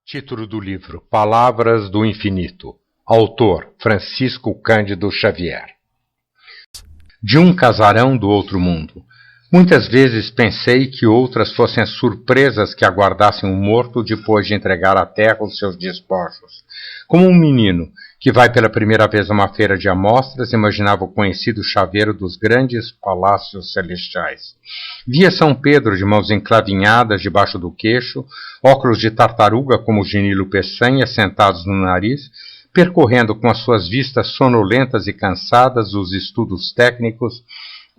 Título do livro: Palavras do Infinito. Autor: Francisco Cândido Xavier. De um casarão do outro mundo. Muitas vezes pensei que outras fossem as surpresas que aguardassem um morto depois de entregar à terra os seus despojos. Como um menino que vai pela primeira vez a uma feira de amostras, imaginava o conhecido chaveiro dos grandes palácios celestiais. Via São Pedro de mãos enclavinhadas debaixo do queixo, óculos de tartaruga como os de Nilo Peçanha sentados no nariz, percorrendo com as suas vistas sonolentas e cansadas os estudos técnicos,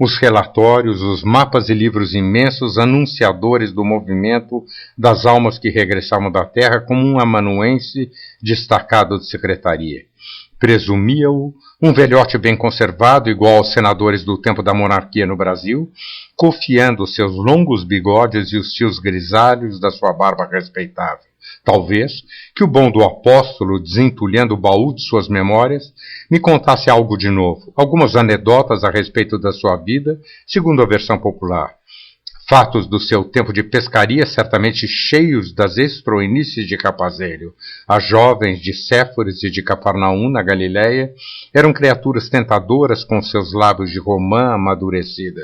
os relatórios, os mapas e livros imensos anunciadores do movimento das almas que regressavam da terra como um amanuense destacado de secretaria. Presumia-o um velhote bem conservado, igual aos senadores do tempo da monarquia no Brasil, cofiando os seus longos bigodes e os fios grisalhos da sua barba respeitável. Talvez que o bom do apóstolo, desentulhando o baú de suas memórias, me contasse algo de novo, algumas anedotas a respeito da sua vida, segundo a versão popular. Fatos do seu tempo de pescaria certamente cheios das estroinices de Capazelho. As jovens de Séforis e de Cafarnaum, na Galiléia, eram criaturas tentadoras com seus lábios de romã amadurecida.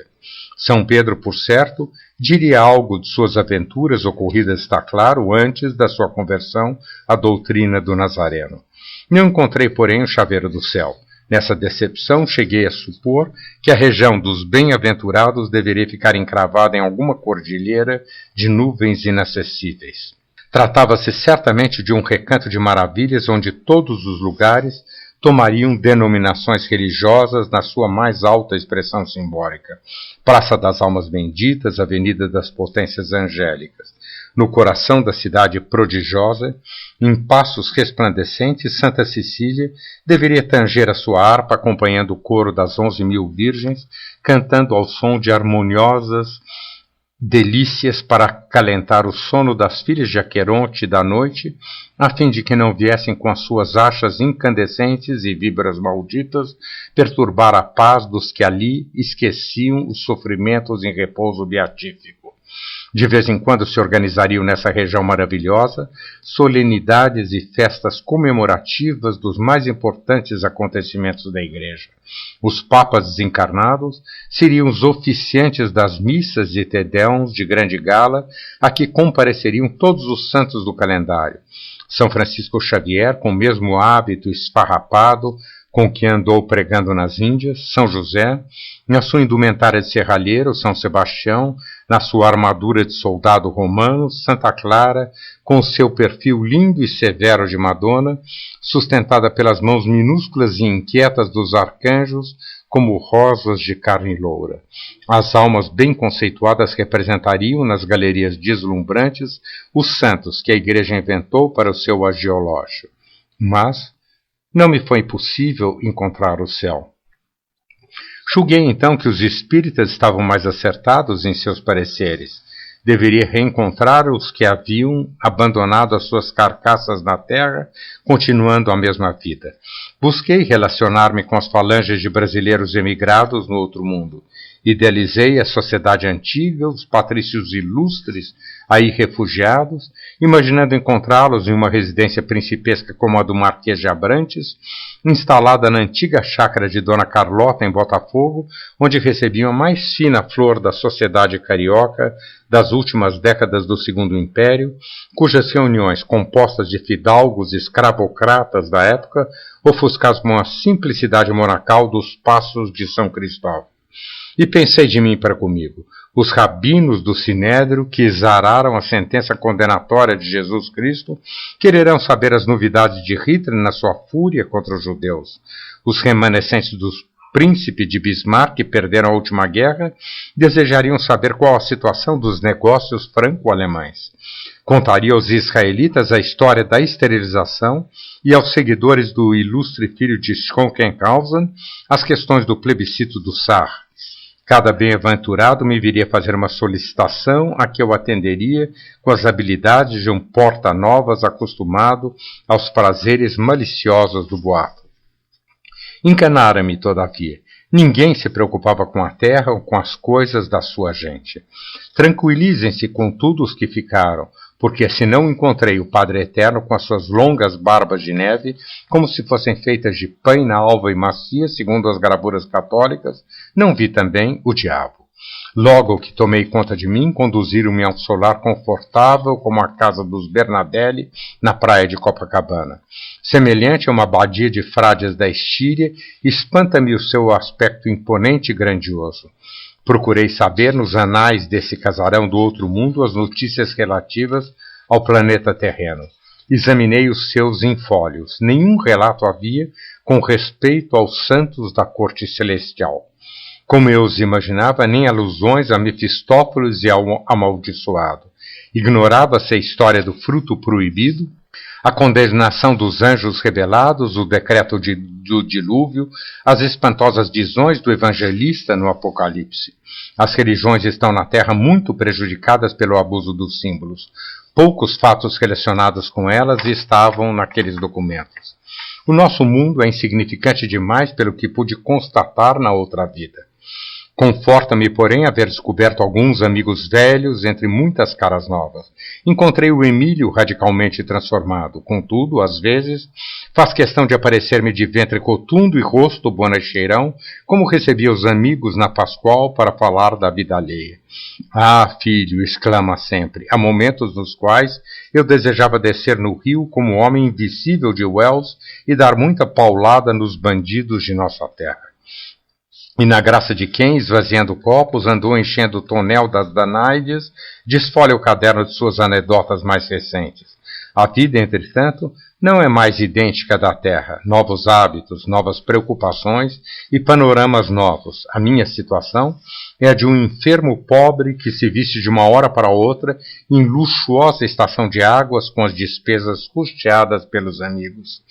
São Pedro, por certo, diria algo de suas aventuras ocorridas, está claro, antes da sua conversão à doutrina do Nazareno. Não encontrei, porém, o chaveiro do céu. Nessa decepção, cheguei a supor que a região dos bem-aventurados deveria ficar encravada em alguma cordilheira de nuvens inacessíveis. Tratava-se certamente de um recanto de maravilhas onde todos os lugares tomariam denominações religiosas na sua mais alta expressão simbólica. Praça das Almas Benditas, Avenida das Potências Angélicas. No coração da cidade prodigiosa, em passos resplandecentes, Santa Cecília deveria tanger a sua harpa acompanhando o coro das 11.000 virgens, cantando ao som de harmoniosas delícias para acalentar o sono das filhas de Aqueronte da noite, a fim de que não viessem com as suas achas incandescentes e víboras malditas perturbar a paz dos que ali esqueciam os sofrimentos em repouso beatífico. De vez em quando se organizariam nessa região maravilhosa solenidades e festas comemorativas dos mais importantes acontecimentos da Igreja. Os papas desencarnados seriam os oficiantes das missas e tedeums de grande gala a que compareceriam todos os santos do calendário. São Francisco Xavier, com o mesmo hábito esfarrapado com que andou pregando nas Índias, São José, na sua indumentária de serralheiro, São Sebastião, na sua armadura de soldado romano, Santa Clara, com o seu perfil lindo e severo de Madonna, sustentada pelas mãos minúsculas e inquietas dos arcanjos, como rosas de carne loura. As almas bem conceituadas representariam, nas galerias deslumbrantes, os santos que a Igreja inventou para o seu agiológio. Mas não me foi possível encontrar o céu. Julguei então que os espíritas estavam mais acertados em seus pareceres. Deveria reencontrar os que haviam abandonado as suas carcaças na terra, continuando a mesma vida. Busquei relacionar-me com as falanges de brasileiros emigrados no outro mundo. Idealizei a sociedade antiga, os patrícios ilustres aí refugiados, imaginando encontrá-los em uma residência principesca como a do Marquês de Abrantes, instalada na antiga chácara de Dona Carlota, em Botafogo, onde recebiam a mais fina flor da sociedade carioca das últimas décadas do Segundo Império, cujas reuniões, compostas de fidalgos e escravocratas da época, ofuscavam a simplicidade monacal dos passos de São Cristóvão. E pensei de mim para comigo, os rabinos do Sinédrio que exararam a sentença condenatória de Jesus Cristo quererão saber as novidades de Hitler na sua fúria contra os judeus. Os remanescentes do príncipe de Bismarck que perderam a última guerra desejariam saber qual a situação dos negócios franco-alemães. Contaria aos israelitas a história da esterilização e aos seguidores do ilustre filho de Schonkenhausen as questões do plebiscito do Sar. Cada bem-aventurado me viria fazer uma solicitação a que eu atenderia com as habilidades de um porta-novas acostumado aos prazeres maliciosos do boato. Enganara-me, todavia. Ninguém se preocupava com a terra ou com as coisas da sua gente. Tranquilizem-se, contudo, os que ficaram, porque se não encontrei o Padre Eterno com as suas longas barbas de neve, como se fossem feitas de paina alva e macia, segundo as gravuras católicas, não vi também o diabo. Logo que tomei conta de mim, conduziram-me a um solar confortável como a casa dos Bernadelli na praia de Copacabana. Semelhante a uma abadia de frades da Estíria, espanta-me o seu aspecto imponente e grandioso. Procurei saber nos anais desse casarão do outro mundo as notícias relativas ao planeta terreno. Examinei os seus infólios. Nenhum relato havia com respeito aos santos da corte celestial. Como eu os imaginava, nem alusões a Mefistófeles e ao amaldiçoado. Ignorava-se a história do fruto proibido, a condenação dos anjos rebelados, o decreto do dilúvio, as espantosas visões do evangelista no Apocalipse. As religiões estão na Terra muito prejudicadas pelo abuso dos símbolos. Poucos fatos relacionados com elas estavam naqueles documentos. O nosso mundo é insignificante demais pelo que pude constatar na outra vida. Conforta-me, porém, haver descoberto alguns amigos velhos entre muitas caras novas. Encontrei o Emílio radicalmente transformado. Contudo, às vezes, faz questão de aparecer-me de ventre cotundo e rosto bonacheirão, como recebia os amigos na Pascoal para falar da vida alheia. Ah, filho, exclama sempre, há momentos nos quais eu desejava descer no rio como o homem invisível de Wells e dar muita paulada nos bandidos de nossa terra. E na graça de quem, esvaziando copos, andou enchendo o tonel das Danáides, desfolha o caderno de suas anedotas mais recentes. A vida, entretanto, não é mais idêntica da terra. Novos hábitos, novas preocupações e panoramas novos. A minha situação é a de um enfermo pobre que se viste de uma hora para outra em luxuosa estação de águas com as despesas custeadas pelos amigos.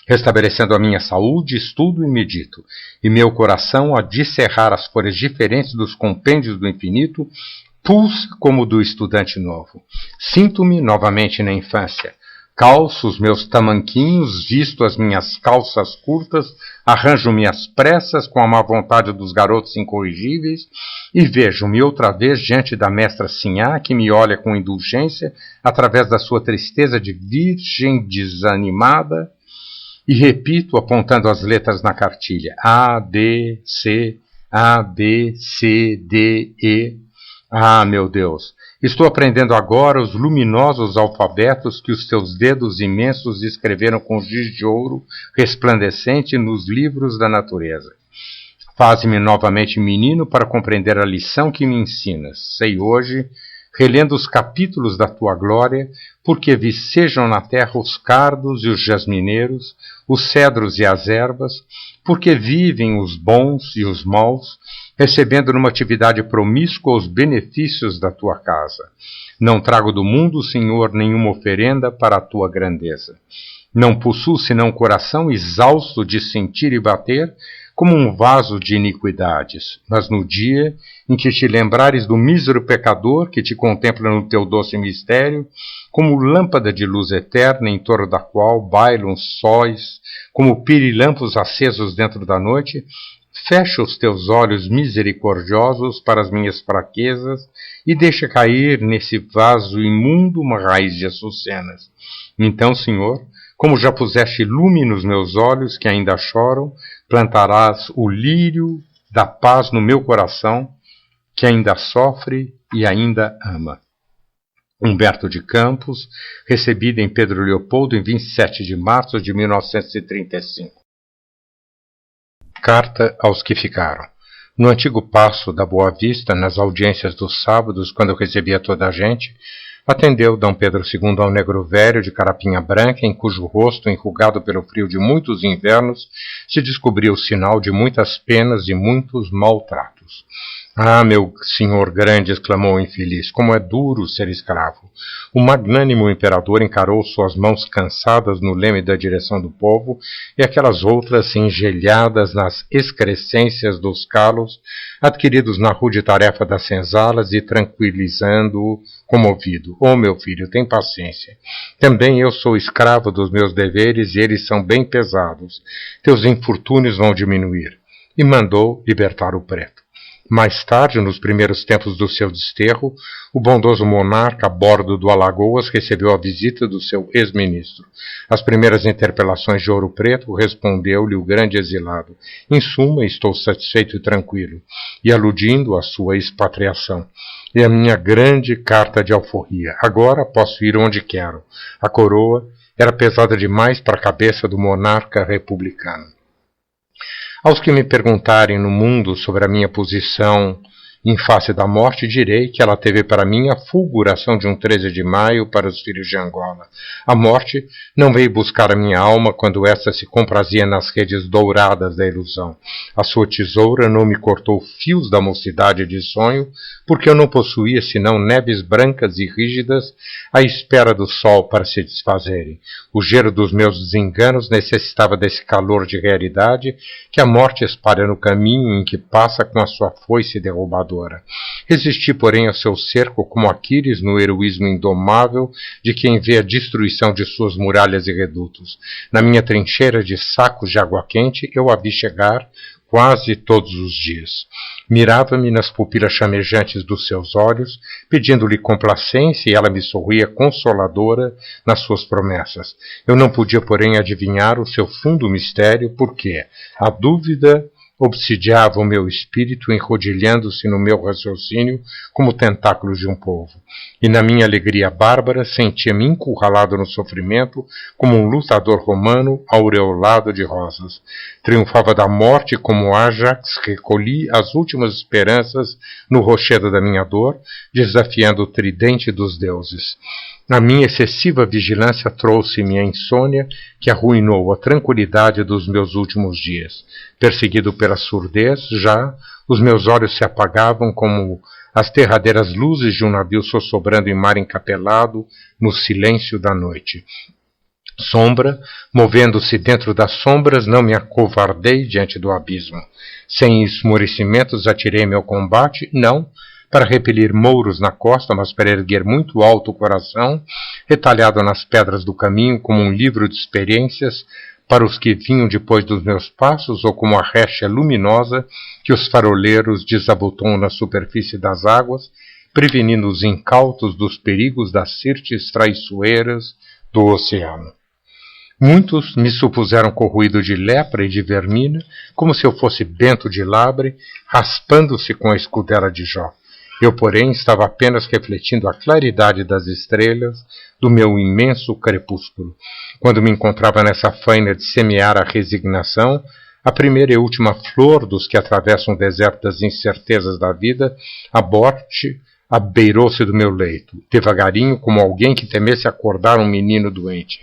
Restabelecendo a minha saúde, estudo e medito, e meu coração, a discerrar as folhas diferentes dos compêndios do infinito, pulsa como o do estudante novo. Sinto-me novamente na infância. Calço os meus tamanquinhos, visto as minhas calças curtas, arranjo-me às pressas com a má vontade dos garotos incorrigíveis e vejo-me outra vez diante da mestra Sinhá, que me olha com indulgência através da sua tristeza de virgem desanimada, e repito, apontando as letras na cartilha, A, B, C, A, B, C, D, E. Ah, meu Deus! Estou aprendendo agora os luminosos alfabetos que os teus dedos imensos escreveram com giz de ouro resplandecente nos livros da natureza. Faze-me novamente menino para compreender a lição que me ensinas. Sei hoje, relendo os capítulos da tua glória, porque vicejam na terra os cardos e os jasmineiros, os cedros e as ervas, porque vivem os bons e os maus, recebendo numa atividade promíscua os benefícios da tua casa. Não trago do mundo, Senhor, nenhuma oferenda para a tua grandeza. Não possuo senão o coração exausto de sentir e bater, como um vaso de iniquidades. Mas no dia em que te lembrares do mísero pecador que te contempla no teu doce mistério, como lâmpada de luz eterna em torno da qual bailam sóis, como pirilampos acesos dentro da noite, fecha os teus olhos misericordiosos para as minhas fraquezas e deixa cair nesse vaso imundo uma raiz de açucenas. Então, Senhor, como já puseste lume nos meus olhos que ainda choram, plantarás o lírio da paz no meu coração, que ainda sofre e ainda ama. Humberto de Campos, recebida em Pedro Leopoldo em 27 de março de 1935. Carta aos que ficaram. No antigo Paço da Boa Vista, nas audiências dos sábados, quando eu recebia toda a gente, atendeu D. Pedro II ao negro velho de carapinha branca, em cujo rosto, enrugado pelo frio de muitos invernos, se descobria o sinal de muitas penas e muitos maltratos. Ah, meu senhor grande, exclamou o infeliz, como é duro ser escravo. O magnânimo imperador encarou suas mãos cansadas no leme da direção do povo e aquelas outras engelhadas nas excrescências dos calos, adquiridos na rude tarefa das senzalas e tranquilizando-o, comovido. Oh, meu filho, tem paciência. Também eu sou escravo dos meus deveres e eles são bem pesados. Teus infortúnios vão diminuir. E mandou libertar o preto. Mais tarde, nos primeiros tempos do seu desterro, o bondoso monarca, a bordo do Alagoas, recebeu a visita do seu ex-ministro. Às primeiras interpelações de Ouro Preto, respondeu-lhe o grande exilado: em suma, estou satisfeito e tranquilo, e aludindo à sua expatriação. E a minha grande carta de alforria. Agora posso ir onde quero. A coroa era pesada demais para a cabeça do monarca republicano. Aos que me perguntarem no mundo sobre a minha posição em face da morte, direi que ela teve para mim a fulguração de um 13 de maio para os filhos de Angola. A morte não veio buscar a minha alma quando esta se comprazia nas redes douradas da ilusão. A sua tesoura não me cortou fios da mocidade de sonho, porque eu não possuía senão neves brancas e rígidas à espera do sol para se desfazerem. O gelo dos meus desenganos necessitava desse calor de realidade que a morte espalha no caminho em que passa com a sua foice derrubadora. Resisti, porém, ao seu cerco como Aquiles no heroísmo indomável de quem vê a destruição de suas muralhas e redutos. Na minha trincheira de sacos de água quente, eu a vi chegar quase todos os dias. Mirava-me nas pupilas chamejantes dos seus olhos, pedindo-lhe complacência, e ela me sorria consoladora nas suas promessas. Eu não podia, porém, adivinhar o seu fundo mistério, porque a dúvida obsidiava o meu espírito, enrodilhando-se no meu raciocínio como tentáculos de um polvo. E na minha alegria bárbara sentia-me encurralado no sofrimento como um lutador romano aureolado de rosas. Triunfava da morte como Ájax, recolhi as últimas esperanças no rochedo da minha dor, desafiando o tridente dos deuses. A minha excessiva vigilância trouxe-me a insônia que arruinou a tranquilidade dos meus últimos dias. Perseguido pela surdez, já os meus olhos se apagavam como as derradeiras luzes de um navio sossobrando em mar encapelado no silêncio da noite. Sombra, movendo-se dentro das sombras, não me acovardei diante do abismo. Sem esmorecimentos atirei-me ao combate, não para repelir mouros na costa, mas para erguer muito alto o coração, retalhado nas pedras do caminho como um livro de experiências para os que vinham depois dos meus passos, ou como a réchia luminosa que os faroleiros desabotoam na superfície das águas, prevenindo os incautos dos perigos das sirtes traiçoeiras do oceano. Muitos me supuseram corroído de lepra e de vermina, como se eu fosse bento de labre, raspando-se com a escudela de Jó. Eu, porém, estava apenas refletindo a claridade das estrelas do meu imenso crepúsculo. Quando me encontrava nessa faina de semear a resignação, a primeira e última flor dos que atravessam o deserto das incertezas da vida, a morte abeirou-se do meu leito, devagarinho, como alguém que temesse acordar um menino doente.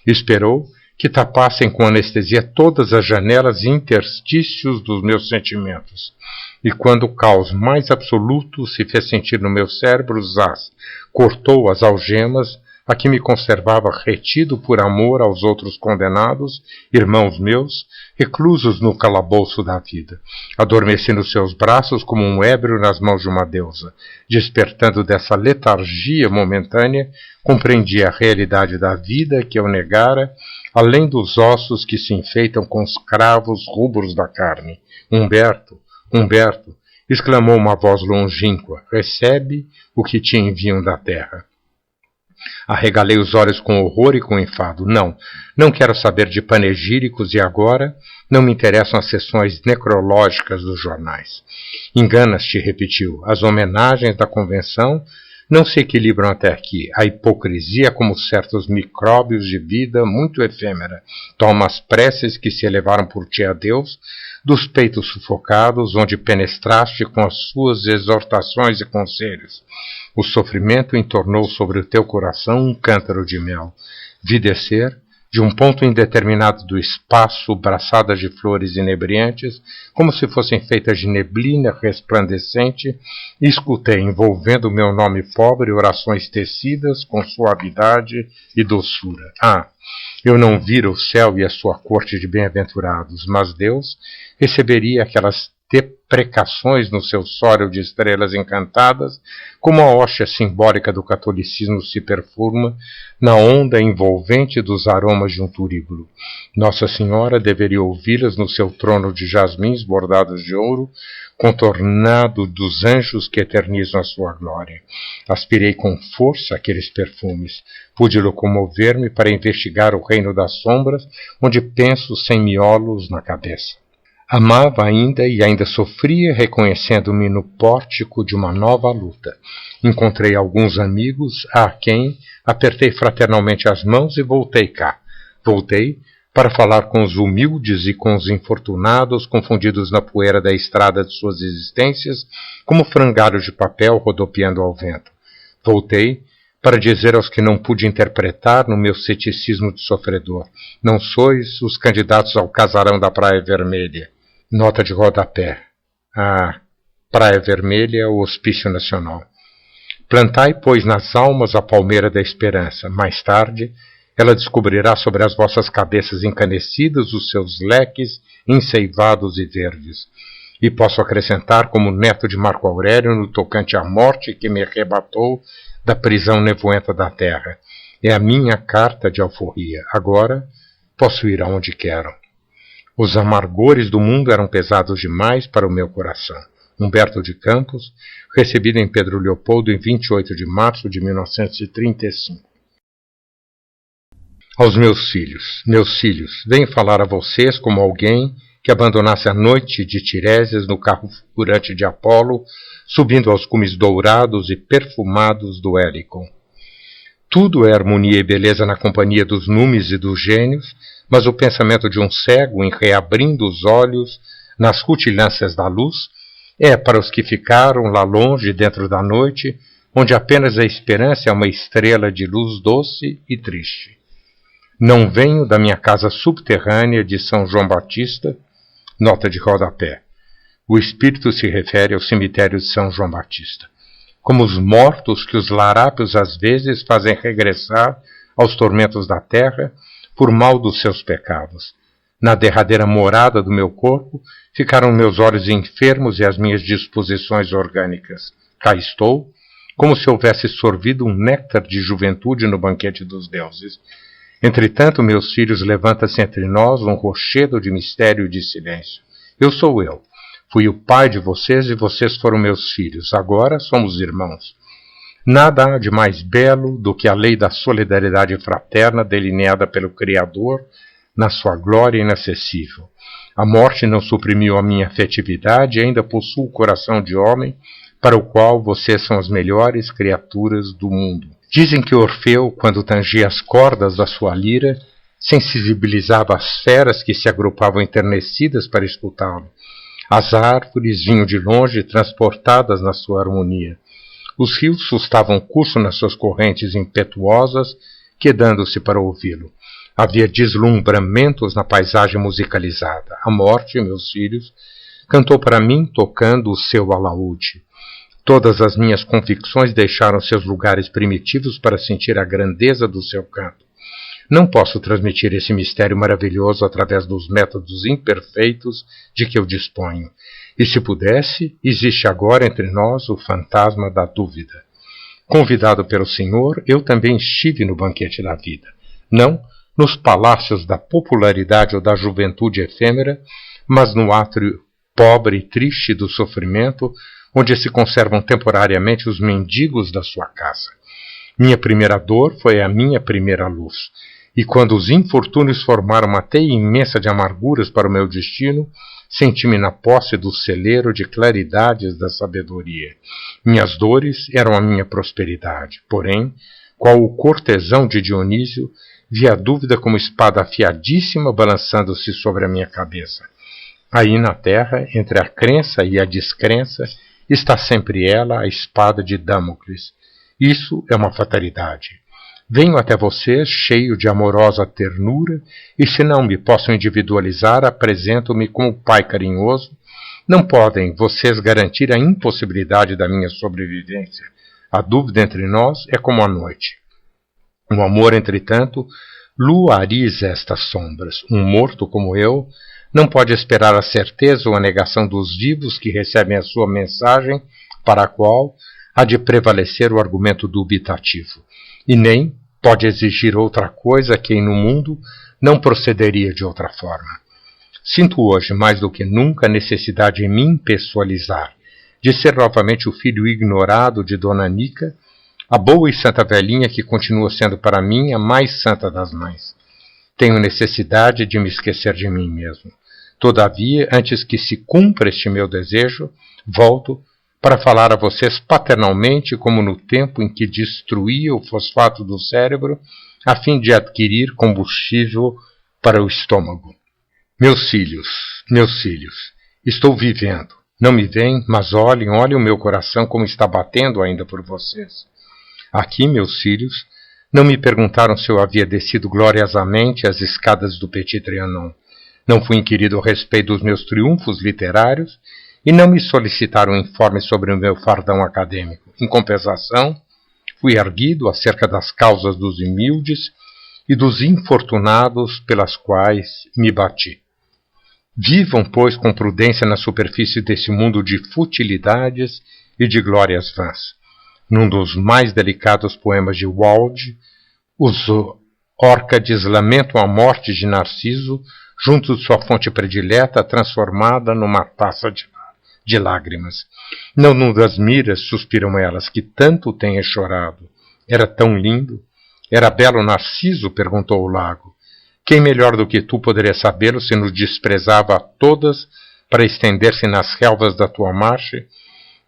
Esperou que tapassem com anestesia todas as janelas e interstícios dos meus sentimentos. E quando o caos mais absoluto se fez sentir no meu cérebro, Zaz cortou as algemas a que me conservava retido por amor aos outros condenados, irmãos meus, reclusos no calabouço da vida. Adormeci nos seus braços como um ébrio nas mãos de uma deusa. Despertando dessa letargia momentânea, compreendi a realidade da vida que eu negara, além dos ossos que se enfeitam com os cravos rubros da carne. Humberto, Humberto, exclamou uma voz longínqua, recebe o que te enviam da terra. Arregalei os olhos com horror e com enfado. Não quero saber de panegíricos e agora não me interessam as sessões necrológicas dos jornais. Enganas-te, repetiu, as homenagens da convenção não se equilibram até aqui. A hipocrisia, como certos micróbios de vida muito efêmera, toma as preces que se elevaram por ti a Deus, dos peitos sufocados, onde penetraste com as suas exortações e conselhos. O sofrimento entornou sobre o teu coração um cântaro de mel. Vi descer De um ponto indeterminado do espaço, braçadas de flores inebriantes, como se fossem feitas de neblina resplandecente, escutei, envolvendo o meu nome pobre, orações tecidas com suavidade e doçura. Eu não vira o céu e a sua corte de bem-aventurados, mas Deus receberia aquelas deprecações no seu sólio de estrelas encantadas, como a hóstia simbólica do catolicismo se perfuma na onda envolvente dos aromas de um turíbulo. Nossa Senhora deveria ouvi-las no seu trono de jasmins bordados de ouro, contornado dos anjos que eternizam a sua glória. Aspirei com força aqueles perfumes. Pude locomover-me para investigar o reino das sombras, onde penso sem miolos na cabeça. Amava ainda e ainda sofria, reconhecendo-me no pórtico de uma nova luta. Encontrei alguns amigos a quem apertei fraternalmente as mãos e voltei cá. Voltei para falar com os humildes e com os infortunados, confundidos na poeira da estrada de suas existências, como frangalhos de papel rodopiando ao vento. Voltei para dizer aos que não pude interpretar no meu ceticismo de sofredor: não sois os candidatos ao casarão da Praia Vermelha. Nota de rodapé. Praia Vermelha, o Hospício Nacional. Plantai, pois, nas almas a palmeira da esperança. Mais tarde, ela descobrirá sobre as vossas cabeças encanecidas os seus leques enceivados e verdes. E posso acrescentar, como neto de Marco Aurélio, no tocante à morte que me arrebatou da prisão nevoenta da terra. É a minha carta de alforria. Agora posso ir aonde quero. Os amargores do mundo eram pesados demais para o meu coração. Humberto de Campos, recebido em Pedro Leopoldo em 28 de março de 1935. Aos meus filhos, venho falar a vocês como alguém que abandonasse a noite de Tiresias no carro fulgurante de Apolo, subindo aos cumes dourados e perfumados do Helicon. Tudo é harmonia e beleza na companhia dos numes e dos gênios, mas o pensamento de um cego, em reabrindo os olhos nas rutilâncias da luz, é para os que ficaram lá longe dentro da noite, onde apenas a esperança é uma estrela de luz doce e triste. Não venho da minha casa subterrânea de São João Batista. Nota de rodapé. O espírito se refere ao cemitério de São João Batista, como os mortos que os larápios às vezes fazem regressar aos tormentos da terra por mal dos seus pecados. Na derradeira morada do meu corpo ficaram meus olhos enfermos e as minhas disposições orgânicas. Cá estou, como se houvesse sorvido um néctar de juventude no banquete dos deuses. Entretanto, meus filhos, levanta-se entre nós um rochedo de mistério e de silêncio. Eu sou eu. Fui o pai de vocês e vocês foram meus filhos. Agora somos irmãos. Nada há de mais belo do que a lei da solidariedade fraterna delineada pelo Criador na sua glória inacessível. A morte não suprimiu a minha afetividade e ainda possuo o coração de homem para o qual vocês são as melhores criaturas do mundo. Dizem que Orfeu, quando tangia as cordas da sua lira, sensibilizava as feras que se agrupavam enternecidas para escutá-lo. As árvores vinham de longe transportadas na sua harmonia. Os rios sustavam curso nas suas correntes impetuosas, quedando-se para ouvi-lo. Havia deslumbramentos na paisagem musicalizada. A morte, meus filhos, cantou para mim tocando o seu alaúde. Todas as minhas convicções deixaram seus lugares primitivos para sentir a grandeza do seu canto. Não posso transmitir esse mistério maravilhoso através dos métodos imperfeitos de que eu disponho. E se pudesse, existe agora entre nós o fantasma da dúvida. Convidado pelo Senhor, eu também estive no banquete da vida. Não nos palácios da popularidade ou da juventude efêmera, mas no átrio pobre e triste do sofrimento, onde se conservam temporariamente os mendigos da sua casa. Minha primeira dor foi a minha primeira luz. E quando os infortúnios formaram uma teia imensa de amarguras para o meu destino, senti-me na posse do celeiro de claridades da sabedoria. Minhas dores eram a minha prosperidade. Porém, qual o cortesão de Dionísio, vi a dúvida como espada afiadíssima balançando-se sobre a minha cabeça. Aí na terra, entre a crença e a descrença, está sempre ela, a espada de Damocles. Isso é uma fatalidade. Venho até vocês cheio de amorosa ternura, e se não me posso individualizar, apresento-me como pai carinhoso. Não podem vocês garantir a impossibilidade da minha sobrevivência. A dúvida entre nós é como a noite. O amor, entretanto, luariza estas sombras. Um morto como eu não pode esperar a certeza ou a negação dos vivos que recebem a sua mensagem, para a qual há de prevalecer o argumento dubitativo. E nem pode exigir outra coisa que no mundo não procederia de outra forma. Sinto hoje, mais do que nunca, a necessidade em mim pessoalizar, de ser novamente o filho ignorado de Dona Nica, a boa e santa velhinha que continua sendo para mim a mais santa das mães. Tenho necessidade de me esquecer de mim mesmo. Todavia, antes que se cumpra este meu desejo, volto para falar a vocês paternalmente, como no tempo em que destruía o fosfato do cérebro, a fim de adquirir combustível para o estômago. Meus filhos, estou vivendo. Não me veem, mas olhem o meu coração como está batendo ainda por vocês. Aqui, meus filhos, não me perguntaram se eu havia descido gloriosamente as escadas do Petit Trianon. Não fui inquirido a respeito dos meus triunfos literários, e não me solicitaram informes sobre o meu fardão acadêmico. Em compensação, fui erguido acerca das causas dos humildes e dos infortunados pelas quais me bati. Vivam, pois, com prudência na superfície desse mundo de futilidades e de glórias vãs. Num dos mais delicados poemas de Walde, os Órcades lamentam a morte de Narciso junto de sua fonte predileta, transformada numa taça de lágrimas. Não das miras, suspiram elas, que tanto tenha chorado. Era tão lindo. Era belo Narciso? Perguntou o lago. Quem melhor do que tu poderia sabê-lo se nos desprezava a todas para estender-se nas relvas da tua marcha,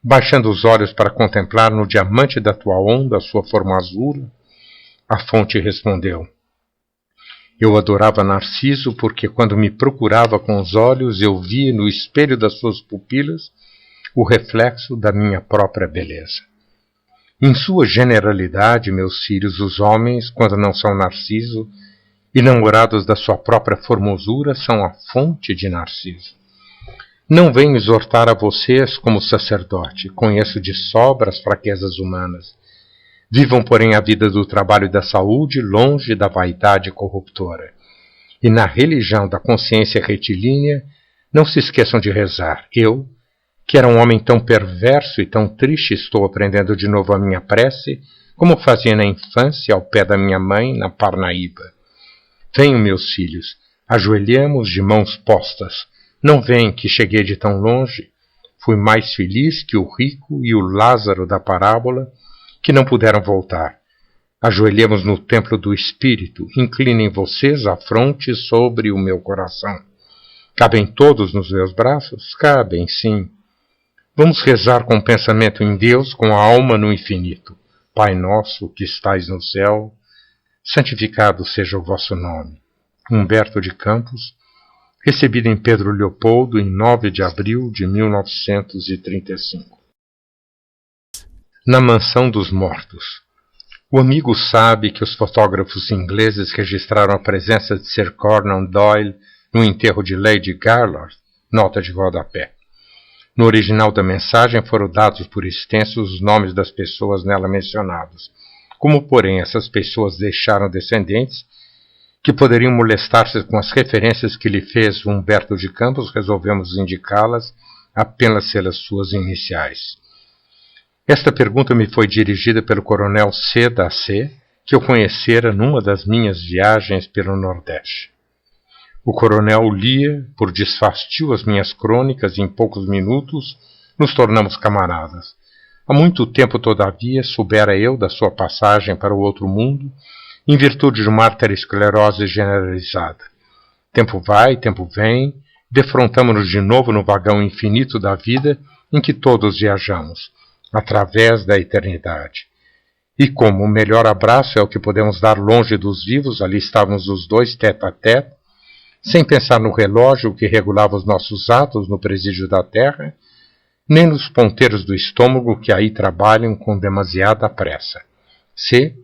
baixando os olhos para contemplar no diamante da tua onda a sua formosura? A fonte respondeu. Eu adorava Narciso porque quando me procurava com os olhos eu via no espelho das suas pupilas o reflexo da minha própria beleza. Em sua generalidade, meus filhos, os homens, quando não são Narciso, enamorados da sua própria formosura, são a fonte de Narciso. Não venho exortar a vocês como sacerdote, conheço de sobra as fraquezas humanas. Vivam, porém, a vida do trabalho e da saúde longe da vaidade corruptora. E na religião da consciência retilínea, não se esqueçam de rezar. Eu, que era um homem tão perverso e tão triste, estou aprendendo de novo a minha prece, como fazia na infância ao pé da minha mãe, na Parnaíba. Venham, meus filhos, ajoelhemos de mãos postas. Não veem que cheguei de tão longe? Fui mais feliz que o rico e o Lázaro da parábola, que não puderam voltar. Ajoelhemos no templo do Espírito, inclinem vocês a fronte sobre o meu coração. Cabem todos nos meus braços? Cabem, sim. Vamos rezar com o pensamento em Deus, com a alma no infinito. Pai nosso, que estais no céu, santificado seja o vosso nome. Humberto de Campos, recebido em Pedro Leopoldo em 9 de abril de 1935. Na mansão dos mortos. O amigo sabe que os fotógrafos ingleses registraram a presença de Sir Conan Doyle no enterro de Lady Garland, nota de rodapé. No original da mensagem foram dados por extensos os nomes das pessoas nela mencionadas. Como, porém, essas pessoas deixaram descendentes que poderiam molestar-se com as referências que lhe fez Humberto de Campos, resolvemos indicá-las apenas pelas suas iniciais. Esta pergunta me foi dirigida pelo coronel C. da C., que eu conhecera numa das minhas viagens pelo Nordeste. O coronel lia, por desfastio, as minhas crônicas e em poucos minutos nos tornamos camaradas. Há muito tempo, todavia, soubera eu da sua passagem para o outro mundo, em virtude de uma arteriosclerose generalizada. Tempo vai, tempo vem, defrontamo-nos de novo no vagão infinito da vida em que todos viajamos, através da eternidade. E como o melhor abraço é o que podemos dar longe dos vivos, ali estávamos os dois tete a tete, sem pensar no relógio que regulava os nossos atos no presídio da terra, nem nos ponteiros do estômago que aí trabalham com demasiada pressa. C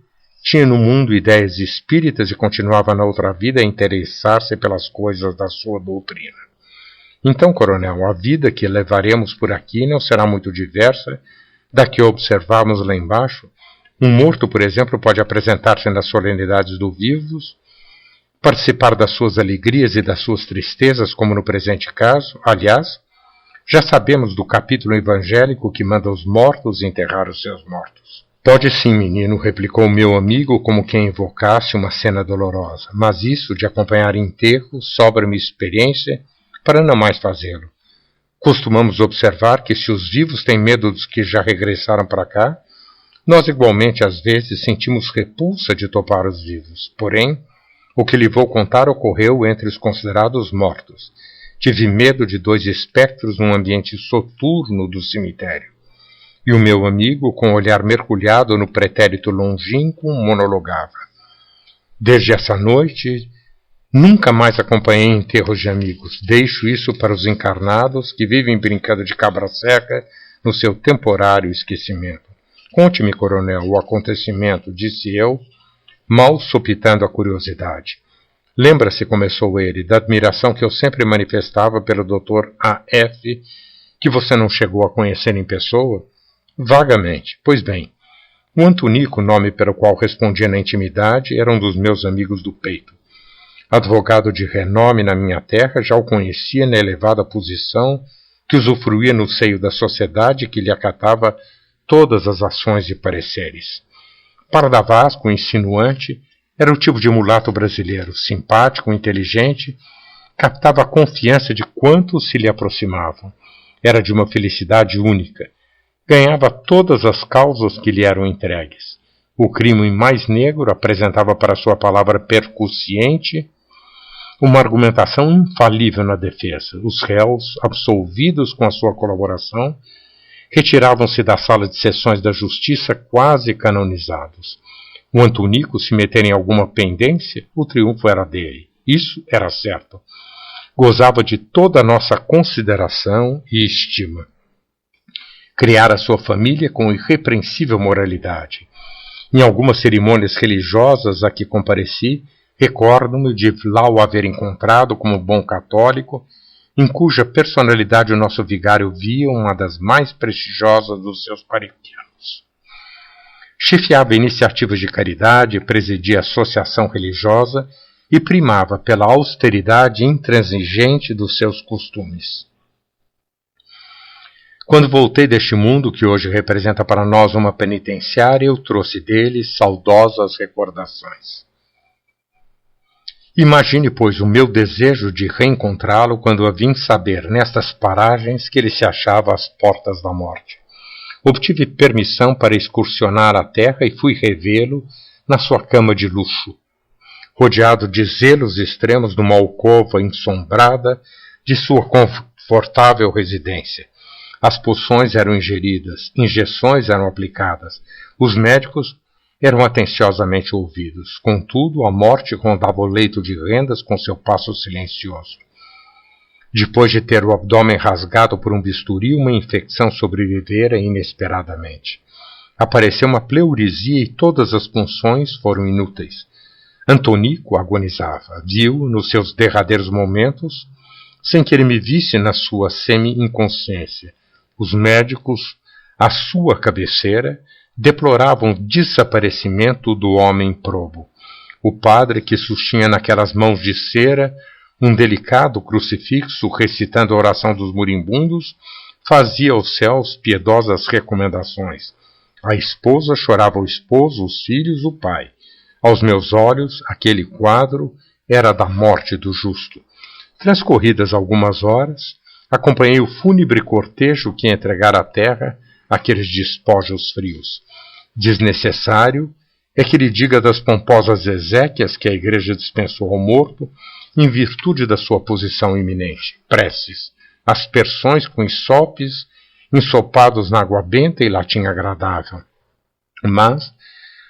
Tinha no mundo ideias espíritas e continuava na outra vida a interessar-se pelas coisas da sua doutrina. Então, coronel, a vida que levaremos por aqui não será muito diversa da que observamos lá embaixo. Um morto, por exemplo, pode apresentar-se nas solenidades dos vivos, participar das suas alegrias e das suas tristezas, como no presente caso. Aliás, já sabemos do capítulo evangélico que manda os mortos enterrar os seus mortos. Pode sim, menino, replicou meu amigo como quem invocasse uma cena dolorosa, mas isso de acompanhar enterro sobra-me experiência para não mais fazê-lo. Costumamos observar que se os vivos têm medo dos que já regressaram para cá, nós igualmente às vezes sentimos repulsa de topar os vivos. Porém, o que lhe vou contar ocorreu entre os considerados mortos. Tive medo de 2 espectros num ambiente soturno do cemitério. E o meu amigo, com o olhar mergulhado no pretérito longínquo, monologava. Desde essa noite, nunca mais acompanhei enterros de amigos. Deixo isso para os encarnados que vivem brincando de cabra seca no seu temporário esquecimento. Conte-me, coronel, o acontecimento, disse eu, mal supitando a curiosidade. Lembra-se, começou ele, da admiração que eu sempre manifestava pelo Dr. A.F., que você não chegou a conhecer em pessoa? Vagamente. Pois bem, o Antonico, nome pelo qual respondia na intimidade, era um dos meus amigos do peito. Advogado de renome na minha terra, já o conhecia na elevada posição que usufruía no seio da sociedade que lhe acatava todas as ações e pareceres. Pardavasco, insinuante, era o tipo de mulato brasileiro, simpático, inteligente, captava a confiança de quantos se lhe aproximavam. Era de uma felicidade única. Ganhava todas as causas que lhe eram entregues. O crime mais negro apresentava para sua palavra percussiente uma argumentação infalível na defesa. Os réus, absolvidos com a sua colaboração, retiravam-se da sala de sessões da justiça quase canonizados. O Antonico, se meter em alguma pendência, o triunfo era dele. Isso era certo. Gozava de toda a nossa consideração e estima. Criara sua família com irrepreensível moralidade. Em algumas cerimônias religiosas a que compareci, recordo-me de lá o haver encontrado como bom católico, em cuja personalidade o nosso vigário via uma das mais prestigiosas dos seus paroquianos. Chefiava iniciativas de caridade, presidia a associação religiosa e primava pela austeridade intransigente dos seus costumes. Quando voltei deste mundo, que hoje representa para nós uma penitenciária, eu trouxe dele saudosas recordações. Imagine, pois, o meu desejo de reencontrá-lo quando a vim saber nestas paragens que ele se achava às portas da morte. Obtive permissão para excursionar a terra e fui revê-lo na sua cama de luxo, rodeado de zelos extremos numa alcova ensombrada de sua confortável residência. As poções eram ingeridas, injeções eram aplicadas, os médicos eram atenciosamente ouvidos. Contudo, a morte rondava o leito de rendas com seu passo silencioso. Depois de ter o abdômen rasgado por um bisturi, uma infecção sobrevivera inesperadamente. Apareceu uma pleurisia e todas as punções foram inúteis. Antonico agonizava. Viu, nos seus derradeiros momentos, sem que ele me visse na sua semi-inconsciência. Os médicos, à sua cabeceira, deploravam o desaparecimento do homem probo. O padre, que sustinha naquelas mãos de cera um delicado crucifixo recitando a oração dos moribundos, fazia aos céus piedosas recomendações. A esposa chorava o esposo, os filhos, o pai. Aos meus olhos, aquele quadro era da morte do justo. Transcorridas algumas horas, acompanhei o fúnebre cortejo que entregara à terra aqueles despojos frios. Desnecessário é que lhe diga das pomposas exéquias que a igreja dispensou ao morto em virtude da sua posição iminente. Preces, aspersões com ensopes, ensopados na água benta e latim agradável. Mas,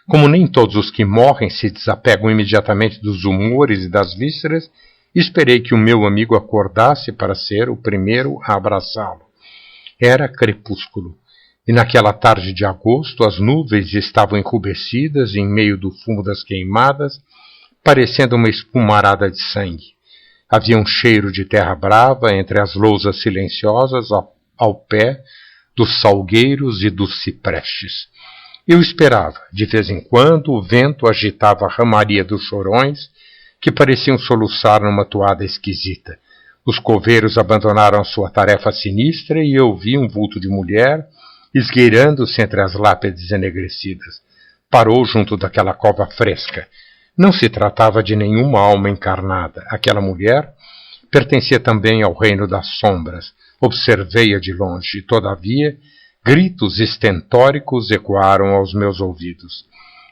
como nem todos os que morrem se desapegam imediatamente dos humores e das vísceras, esperei que o meu amigo acordasse para ser o primeiro a abraçá-lo. Era crepúsculo. E naquela tarde de agosto as nuvens estavam enrubescidas em meio do fumo das queimadas, parecendo uma espumarada de sangue. Havia um cheiro de terra brava entre as lousas silenciosas ao pé dos salgueiros e dos ciprestes. Eu esperava. De vez em quando o vento agitava a ramaria dos chorões, que pareciam soluçar numa toada esquisita. Os coveiros abandonaram sua tarefa sinistra e eu vi um vulto de mulher esgueirando-se entre as lápides enegrecidas. Parou junto daquela cova fresca. Não se tratava de nenhuma alma encarnada. Aquela mulher pertencia também ao reino das sombras. Observei-a de longe. Todavia, gritos estentóricos ecoaram aos meus ouvidos.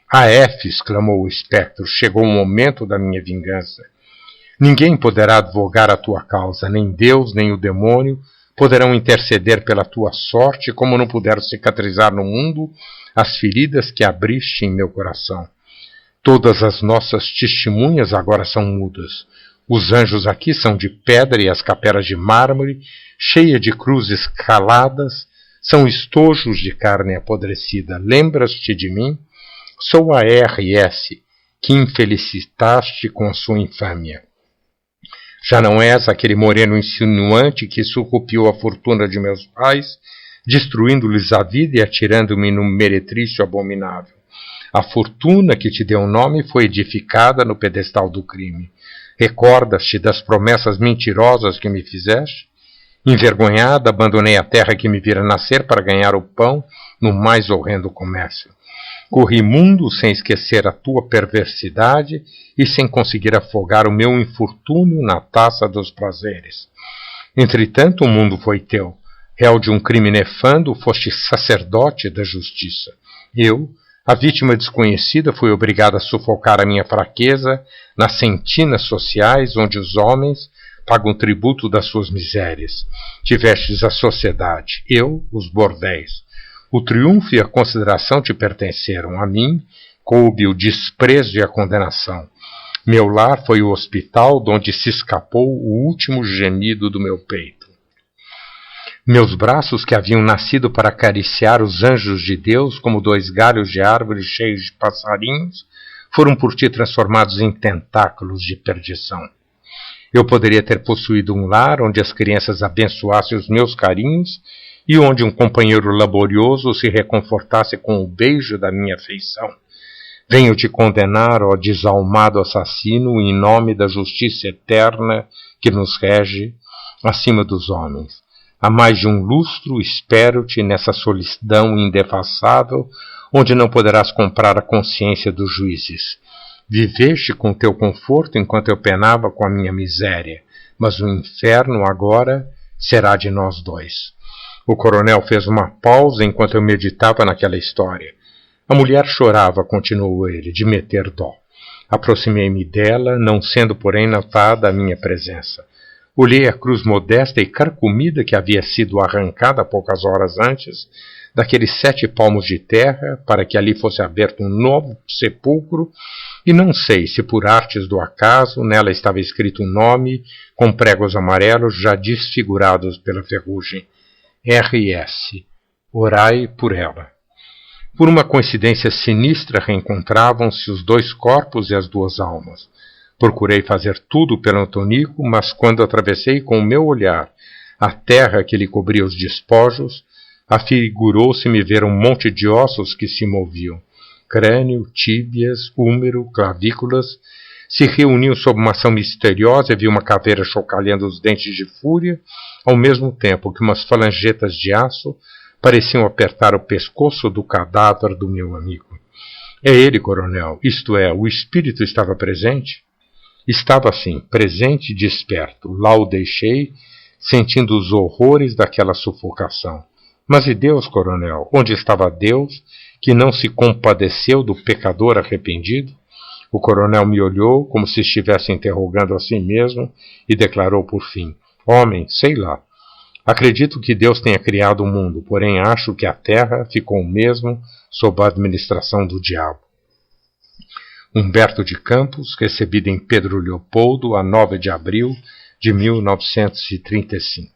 «Aef!» exclamou o espectro. «Chegou o momento da minha vingança. Ninguém poderá advogar a tua causa, nem Deus, nem o demônio poderão interceder pela tua sorte, como não puderam cicatrizar no mundo as feridas que abriste em meu coração. Todas as nossas testemunhas agora são mudas. Os anjos aqui são de pedra e as capelas de mármore, cheia de cruzes caladas, são estojos de carne apodrecida. Lembras-te de mim? Sou a R.S., que infelicitaste com a sua infâmia. Já não és aquele moreno insinuante que sucupiu a fortuna de meus pais, destruindo-lhes a vida e atirando-me num meretrício abominável. A fortuna que te deu nome foi edificada no pedestal do crime. Recordas-te das promessas mentirosas que me fizeste? Envergonhada, abandonei a terra que me vira nascer para ganhar o pão no mais horrendo comércio. Corri mundo sem esquecer a tua perversidade e sem conseguir afogar o meu infortúnio na taça dos prazeres. Entretanto, o mundo foi teu. Réu de um crime nefando, foste sacerdote da justiça. Eu, a vítima desconhecida, fui obrigada a sufocar a minha fraqueza nas sentinas sociais onde os homens pagam tributo das suas misérias. Tivestes a sociedade, eu, os bordéis. O triunfo e a consideração te pertenceram. A mim coube o desprezo e a condenação. Meu lar foi o hospital donde se escapou o último gemido do meu peito. Meus braços, que haviam nascido para acariciar os anjos de Deus como dois galhos de árvore cheios de passarinhos, foram por ti transformados em tentáculos de perdição. Eu poderia ter possuído um lar onde as crianças abençoassem os meus carinhos e onde um companheiro laborioso se reconfortasse com o beijo da minha afeição. Venho te condenar, ó desalmado assassino, em nome da justiça eterna que nos rege acima dos homens. Há mais de um lustro espero-te nessa solidão indefassável, onde não poderás comprar a consciência dos juízes. Viveste com teu conforto enquanto eu penava com a minha miséria, mas o inferno agora será de nós dois. O coronel fez uma pausa enquanto eu meditava naquela história. A mulher chorava, continuou ele, de meter dó. Aproximei-me dela, não sendo, porém, notada a minha presença. Olhei a cruz modesta e carcomida que havia sido arrancada poucas horas antes daqueles 7 palmos de terra para que ali fosse aberto um novo sepulcro, e não sei se por artes do acaso nela estava escrito um nome com pregos amarelos já desfigurados pela ferrugem. R.S. Orai por ela. Por uma coincidência sinistra reencontravam-se os 2 corpos e as 2 almas. Procurei fazer tudo pelo Antonico, mas quando atravessei com o meu olhar a terra que lhe cobria os despojos, afigurou-se-me ver um monte de ossos que se moviam. Crânio, tíbias, húmero, clavículas, se reuniam sob uma ação misteriosa e vi uma caveira chocalhando os dentes de fúria, ao mesmo tempo que umas falangetas de aço pareciam apertar o pescoço do cadáver do meu amigo. É ele, coronel, isto é, o espírito estava presente? Estava sim, presente e desperto. Lá o deixei, sentindo os horrores daquela sufocação. Mas e Deus, coronel? Onde estava Deus, que não se compadeceu do pecador arrependido? O coronel me olhou, como se estivesse interrogando a si mesmo, e declarou por fim: Homem, sei lá. Acredito que Deus tenha criado o mundo, porém acho que a terra ficou mesmo sob a administração do diabo. Humberto de Campos, recebido em Pedro Leopoldo, a 9 de abril de 1935.